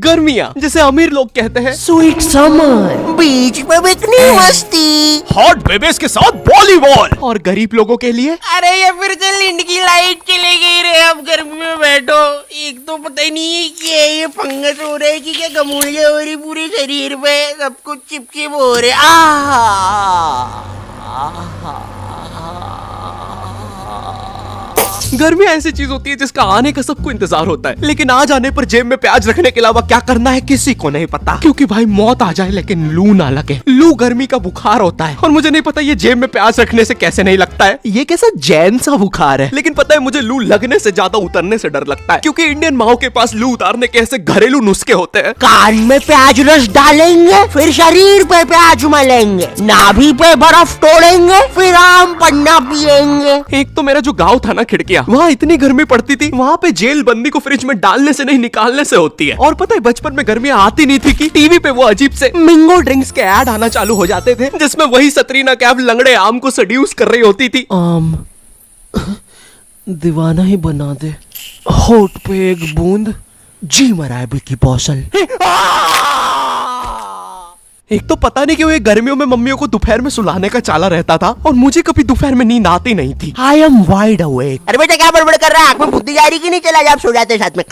गर्मियाँ जिसे अमीर लोग कहते हैं स्वीट समर, बीच पे बिकनी मस्ती, हॉट बेबीज के साथ वॉलीबॉल, और गरीब लोगों के लिए अरे ये फिर से लिंड की लाइट चली गई रे। अब गर्मी में बैठो, एक तो पता ही नहीं है कि ये फंगस हो रहा है कि क्या गमूलिया हो रही पूरे शरीर पे, सब कुछ चिपचिप हो रहे। गर्मियाँ ऐसी चीज होती है जिसका आने का सबको इंतजार होता है, लेकिन आ जाने पर जेब में प्याज रखने के अलावा क्या करना है किसी को नहीं पता। क्योंकि भाई मौत आ जाए लेकिन लू ना लगे। लू गर्मी का बुखार होता है और मुझे नहीं पता ये जेब में प्याज रखने से कैसे नहीं लगता है। ये कैसा जैन सा बुखार है। लेकिन पता है मुझे लू लगने से ज्यादा उतरने से डर लगता है, क्योंकि इंडियन माओ के पास लू उतारने के ऐसे घरेलू नुस्खे होते हैं। कान में प्याज रस डालेंगे, फिर शरीर पे प्याज मलेंगे, नाभि पे बर्फ तोड़ेंगे, फिर आम पन्ना पिएंगे। एक तो मेरा जो गाँव था ना खिड़कियाँ, वहाँ इतनी गर्मी पड़ती थी, वहाँ पे जेल बंदी को फ्रिज में डालने से नहीं निकालने से होती है। और पता है बचपन में गर्मियाँ आती नहीं थी कि टीवी पे वो अजीब से मिंगो ड्रिंक्स के ऐड आना चालू हो जाते थे, जिसमें वही सतरीना कैफ लंगड़े आम को सड्यूस कर रही होती थी। आम दीवाना ही बना दे, होठ पे एक बूंद, जी मरा है विकी कौशल। एक तो पता नहीं क्यों ये गर्मियों में मम्मियों को दोपहर में सुलाने का चाला रहता था और मुझे कभी दोपहर में नींद आती नहीं थी। I am wide awake. अरे बेटा क्या बड़बड़ कर रहा है, आंख में बुद्धि जा रही कि नहीं? चला जा, आप सो जाते साथ में।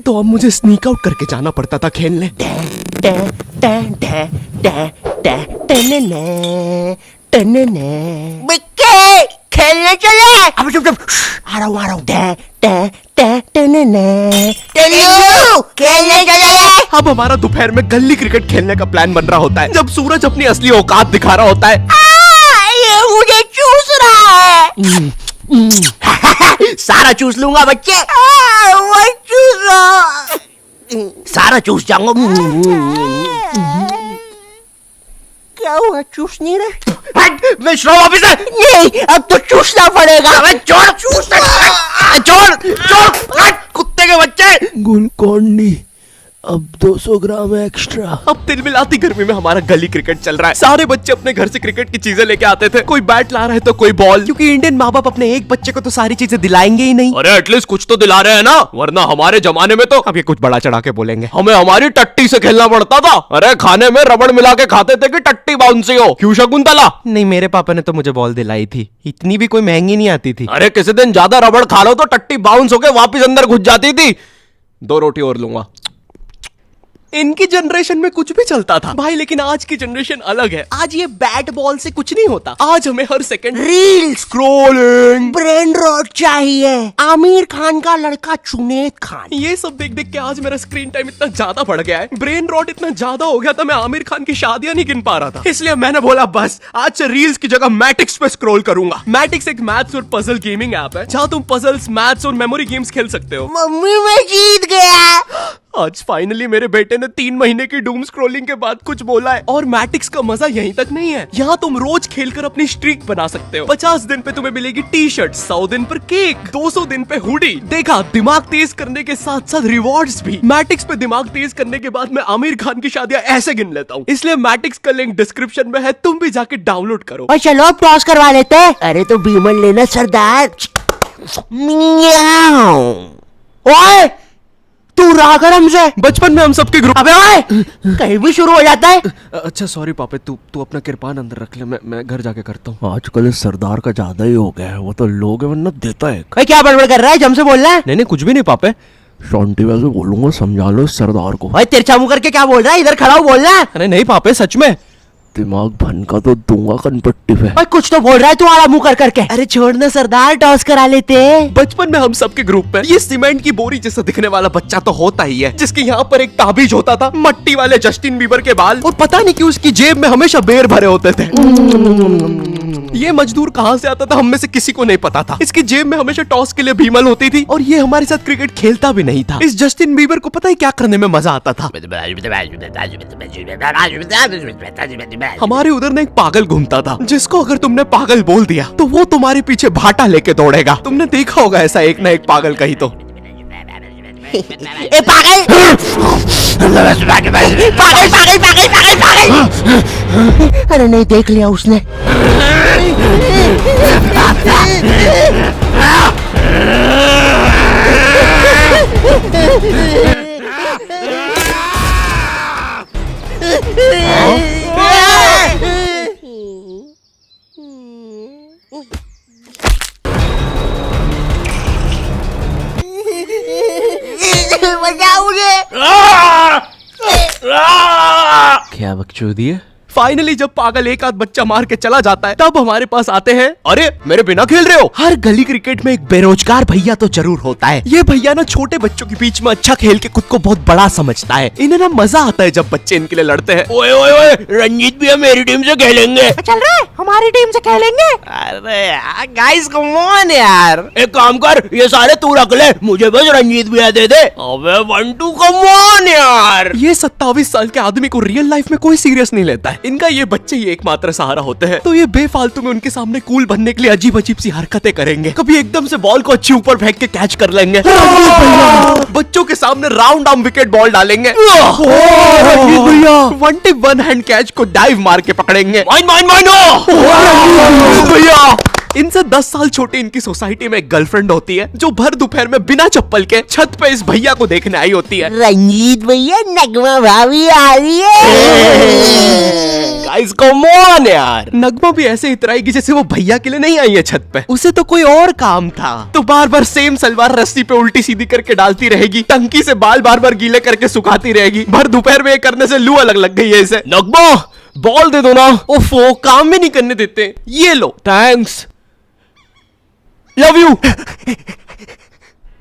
तो अब मुझे स्नीक आउट करके जाना पड़ता था खेलने। बिक्के खेलने चले। अब चुप चुप, आ रहा हूँ। खेलने चले। अब हमारा दोपहर में गली क्रिकेट खेलने का प्लान बन रहा होता है, जब सूरज अपनी असली औकात दिखा रहा होता है। ये मुझे चूस रहा है। सारा चूस लूंगा बच्चे। वो चूस रहा, सारा चूस जाऊंगा। क्या हुआ, चूस नहीं रहे? मैं श्रम ऑफिसर नहीं, अब तो चूसना पड़ेगा। छोड़ कुत्ते के बच्चे। गुलकोंडी अब 200 ग्राम एक्स्ट्रा। अब तिलमिलाती गर्मी में हमारा गली क्रिकेट चल रहा है। सारे बच्चे अपने घर से क्रिकेट की चीजें लेके आते थे, कोई बैट ला रहा है तो कोई बॉल, क्योंकि इंडियन माँ बाप अपने एक बच्चे को तो सारी चीजें दिलाएंगे ही नहीं। अरे एटलीस्ट कुछ तो दिला रहे हैं ना, वरना हमारे जमाने में तो अब ये कुछ बड़ा चढ़ा के बोलेंगे, हमें हमारी टट्टी से खेलना पड़ता था। अरे खाने में रबड़ मिला के खाते थे कि टट्टी बाउंसी हो। क्यों शकुंतला? नहीं, मेरे पापा ने तो मुझे बॉल दिलाई थी, इतनी भी कोई महंगी नहीं आती थी। अरे किसी दिन ज्यादा रबड़ खा लो तो टट्टी बाउंस होके वापिस अंदर घुस जाती थी। 2 रोटी और लूंगा। इनकी जनरेशन में कुछ भी चलता था भाई, लेकिन आज की जनरेशन अलग है। आज ये बैट बॉल से कुछ नहीं होता, आज हमें हर second reel scrolling, brain rot चाहिए। आमिर खान का लड़का जुनैद खान, ये सब देख देख के आज मेरा स्क्रीन टाइम इतना ज्यादा बढ़ गया है, ब्रेन रॉट इतना ज्यादा हो गया था, मैं आमिर खान की शादियां नहीं गिन पा रहा था। इसलिए मैंने बोला बस आज से रील्स की जगह मैटिक्स पे स्क्रॉल करूंगा। मैटिक्स एक मैथ्स और पजल गेमिंग ऐप है, जहां तुम पजल्स, मैथ्स और मेमोरी गेम्स खेल सकते हो। मम्मी मैं जीत गया। आज फाइनली मेरे बेटे ने 3 महीने की डूम स्क्रॉलिंग के बाद कुछ बोला है। और मैटिक्स का मजा यहीं तक नहीं है, यहाँ तुम रोज खेलकर अपनी स्ट्रीक बना सकते हो। 50 दिन पे तुम्हें मिलेगी टी शर्ट, 100 दिन पर केक, 200 दिन पे हुडी। देखा, दिमाग तेज करने के साथ साथ रिवॉर्ड्स भी। मैटिक्स पे दिमाग तेज करने के बाद मैं आमिर खान की शादियां ऐसे गिन लेता हूँ। इसलिए मैटिक्स का लिंक डिस्क्रिप्शन में है, तुम भी जाके डाउनलोड करो। और चलो अब टॉस करवा लेते हैं। अरे तो बीमन लेना सरदार। ओए तू रहा कर हमसे, बचपन में हम सबके ग्रुप। अबे ओए कहीं भी शुरू हो जाता है। अच्छा सॉरी पापे, तू अपना किरपान अंदर रख ले, मैं घर जाके करता हूँ। आजकल इस सरदार का ज्यादा ही हो गया है, वो तो लोग है वरना देता है। भाई क्या बड़बड़ कर रहा है, जम से बोल रहा है? नहीं कुछ भी नहीं पापे, शांति वैसे बोलूंगा, समझा लो इस सरदार को। भाई तिरछा मुंह करके क्या बोल रहा है, इधर खड़ा हो बोल रहा है। अरे नहीं पापे सच में, दिमाग भनका तो दूंगा कनपट्टी पे। भाई कुछ तो बोल रहा है तू आड़ा मुंह कर करके। अरे छोड़ना सरदार, टॉस करा लेते। बचपन में हम सबके ग्रुप में ये सीमेंट की बोरी जैसा दिखने वाला बच्चा तो होता ही है, जिसके यहाँ पर एक ताबीज होता था, मट्टी वाले जस्टिन बीबर के बाल, और पता नहीं क्यों उसकी जेब में हमेशा बेर भरे होते थे। ये मजदूर कहाँ से आता था हम में से किसी को नहीं पता था। इसकी जेब में हमेशा टॉस के लिए भीमल होती थी, और ये हमारे साथ क्रिकेट खेलता भी नहीं था। इस जस्टिन बीबर को पता है क्या करने में मजा आता था? हमारे उधर ना एक पागल घूमता था, जिसको अगर तुमने पागल बोल दिया तो वो तुम्हारे पीछे भाटा लेके दौड़ेगा। तुमने देखा होगा ऐसा एक ना एक पागल कहीं तो। ए पागल पागल पागल पागल पागल पागल। अरे नहीं देख लिया उसने। बचाओ मुझे। क्या बकचोदी है? फाइनली जब पागल एक आध बच्चा मार के चला जाता है तब हमारे पास आते हैं। अरे मेरे बिना खेल रहे हो? हर गली क्रिकेट में एक बेरोजगार भैया तो जरूर होता है। ये भैया ना छोटे बच्चों के बीच में अच्छा खेल के खुद को बहुत बड़ा समझता है। इन्हें ना मजा आता है जब बच्चे इनके लिए लड़ते हैं। ओए ओए ओए, रंजीत भैया मेरी टीम से खेलेंगे। चल रहा है, हमारी टीम से खेलेंगे। अरे यार गाइस कम ऑन यार। एक काम कर, ये सारे तू रख ले, मुझे बस रंजीत भैया दे दे। अबे बंटू कम ऑन यार। ये 27 साल के आदमी को रियल लाइफ में कोई सीरियस नहीं लेता है। इनका ये बच्चे ही एकमात्र सहारा होते हैं, तो ये बेफालतू में उनके सामने कूल बनने के लिए अजीब अजीब सी हरकतें करेंगे। कभी एकदम से बॉल को अच्छी ऊपर फेंक के कैच कर लेंगे, बच्चों के सामने राउंड आर्म विकेट बॉल डालेंगे, भैया 21 हैंड कैच को डाइव मार के पकड़ेंगे। भैया इनसे 10 साल छोटी इनकी सोसाइटी में एक गर्लफ्रेंड होती है जो भर दोपहर में बिना चप्पल के छत पे इस भैया को देखने आई होती है। रंजीत भैया, नगमा भाभी आ रही है। गाइस कम ऑन यार। नगमा भी ऐसे इतराएगी जैसे वो भैया के लिए नहीं आई है छत पे, उसे तो कोई और काम था। तो बार बार सेम सलवार रस्सी पे उल्टी सीधी करके डालती रहेगी, टंकी से बाल बार बार गीले करके सुखाती रहेगी। भर दोपहर में ये करने से लू अलग लग गई है इसे। नगमा बॉल दे दो ना। ओफो, काम भी नहीं करने देते। ये लो, थैंक्स, लव यू।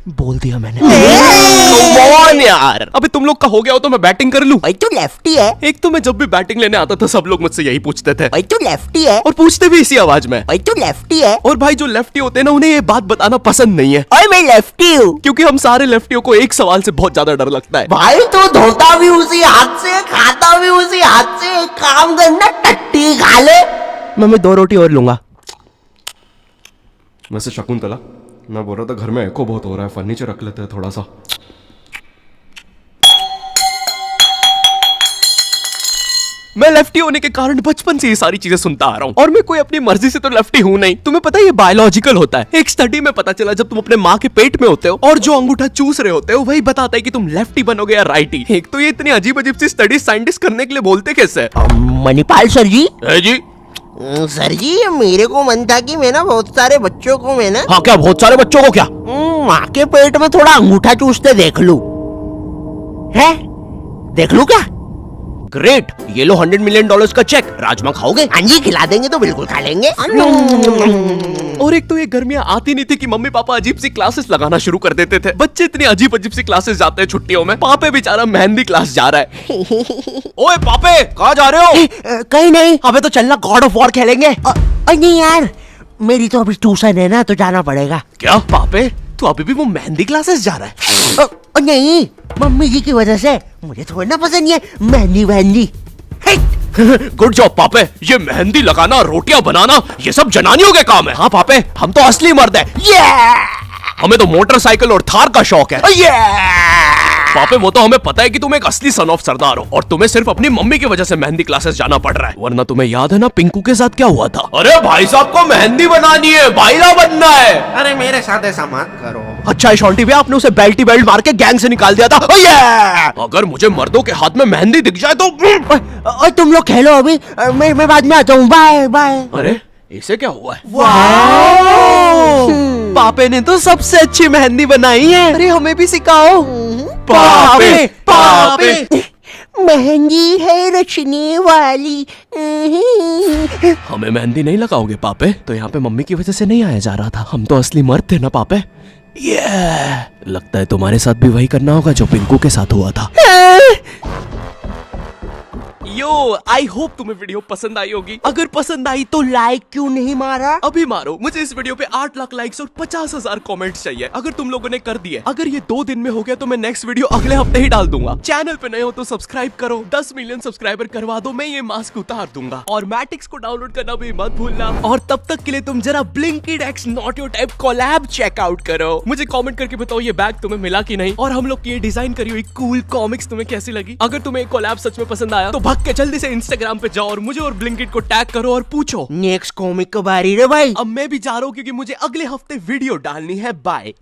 बोल दिया मैंने। कौन यार? अबे तुम लोग का हो गया हो तो मैं बैटिंग कर लूं। भाई तू लेफ्टी है। एक तो मैं जब भी बैटिंग लेने आता था सब लोग मुझसे यही पूछते थे। भाई तू लेफ्टी है। और पूछते भी इसी आवाज में। भाई तू लेफ्टी है। और भाई जो लेफ्टी होते हैं ना उन्हें ये बात बताना पसंद नहीं है। और मैं लेफ्टी हूँ। क्योंकि हम सारे लेफ्टियों को एक सवाल से बहुत ज्यादा डर लगता है। भाई तू धोता भी उसी हाथ से, खाता भी उसी हाथ से। एक काम करना, टट्टी खा ले। मैं 2 रोटी और लूंगा। वैसे शकुंतला, मैं बोल रहा था घर में एको बहुत हो रहा है, फर्नीचर रख लेते हैं थोड़ा सा। मैं लेफ्टी होने के कारण बचपन से ये सारी चीजें सुनता आ रहा हूँ, और मैं कोई अपनी मर्जी से तो लेफ्टी हूँ नहीं। तुम्हें पता है ये बायोलॉजिकल होता है। एक स्टडी में पता चला जब तुम अपने माँ के पेट में होते हो और जो अंगूठा चूस रहे होते हो वही बताता है कि तुम लेफ्टी बनोगे या राइटी। एक तो ये इतनी अजीब अजीब सी स्टडी साइंटिस्ट करने के लिए बोलते कैसे? मणिपाल सर जी। है जी। सर जी, मेरे को मन था कि मैं ना बहुत सारे बच्चों को मैं ना हाँ क्या? बहुत सारे बच्चों को क्या? माँ के पेट में थोड़ा अंगूठा चूसते देख लूं। है? देख लूं क्या? ग्रेट, ये लो $100 मिलियन का चेक। राजमा खाओगे? हाँ जी, खिला देंगे तो बिल्कुल खा लेंगे। और एक तो ये गर्मियां आती नहीं थी कि मम्मी पापा अजीब सी क्लासेस लगाना शुरू कर देते थे। बच्चे इतनी अजीब अजीब सी क्लासेस जाते हैं छुट्टियों में। पापे बेचारा मेहंदी क्लास जा रहा है। ओए पापे, कहाँ जा रहे हो? कहीं नहीं। अबे तो चलना, गॉड ऑफ वॉर खेलेंगे। नहीं यार, मेरी तो अभी ट्यूशन है ना, तो जाना पड़ेगा। क्या पापे, तू अभी भी वो मेहंदी क्लासेस जा रहा है? नहीं, मम्मी जी की वजह से। मुझे थोड़ा ना पसंद है मेहंदी वहंदी। गुड जॉब पापे। ये मेहंदी लगाना, रोटियां बनाना, ये सब जनानियों के काम है। हाँ पापे, हम तो असली मर्द है। हमें तो मोटरसाइकिल और थार का शौक है। पापे वो तो हमें पता है कि तुम एक असली सन ऑफ सरदार हो और तुम्हें सिर्फ अपनी मम्मी की वजह से मेहंदी क्लासेस जाना पड़ रहा है, वरना तुम्हें याद है ना पिंकू के साथ क्या हुआ था? अरे भाई साहब को मेहंदी बनानी है, भाईला बनना है। अरे मेरे साथ ऐसा मत करो। अच्छा है शॉन्टी भैया, आपने उसे बेल्टी बेल्ट मार के गैंग से निकाल दिया था। अगर मुझे मर्दों के हाथ में मेहंदी दिख जाए तो तुम लोग खेलो अभी, मैं बाद में आता हूँ। Bye bye. अरे इसे क्या हुआ है? पापे ने तो सबसे अच्छी मेहंदी बनाई है। अरे हमें भी सिखाओ। पापे पापे मेहंदी है रचने वाली। हमें मेहंदी नहीं लगाओगे पापे? तो यहाँ पे मम्मी की वजह से नहीं आया जा रहा था। हम तो असली मर्द थे ना पापे। लगता है तुम्हारे साथ भी वही करना होगा जो पिंकू के साथ हुआ था। यो, आई होप तुम्हें वीडियो पसंद आई होगी। अगर पसंद आई तो लाइक क्यों नहीं मारा? अभी मारो। मुझे इस वीडियो पे 8 लाख लाइक्स और 50,000 कमेंट्स चाहिए। अगर तुम लोगों ने कर दिए, अगर ये 2 दिन में हो गया तो मैं नेक्स्ट वीडियो अगले हफ्ते ही डाल दूंगा। चैनल पे नए हो तो सब्सक्राइब करो। 10 मिलियन सब्सक्राइबर करवा दो, मैं ये मास्क उतार दूंगा। और मैटिक्स को डाउनलोड करना भी मत भूलना। और तब तक के लिए तुम जरा ब्लिंकिड X not your type collab check out करो। मुझे कमेंट करके बताओ ये बैग तुम्हें मिला कि नहीं, और हम लोग की ये डिजाइन करी हुई कूल कॉमिक्स तुम्हें कैसी लगी। अगर तुम्हें कोलैब सच में पसंद आया तो भाग के जल्दी से इंस्टाग्राम पे जाओ और मुझे और ब्लिंकिट को टैग करो और पूछो नेक्स्ट कॉमिक कब आ रही है भाई? अब मैं भी जा रहा हूँ क्योंकि मुझे अगले हफ्ते वीडियो डालनी है। बाय।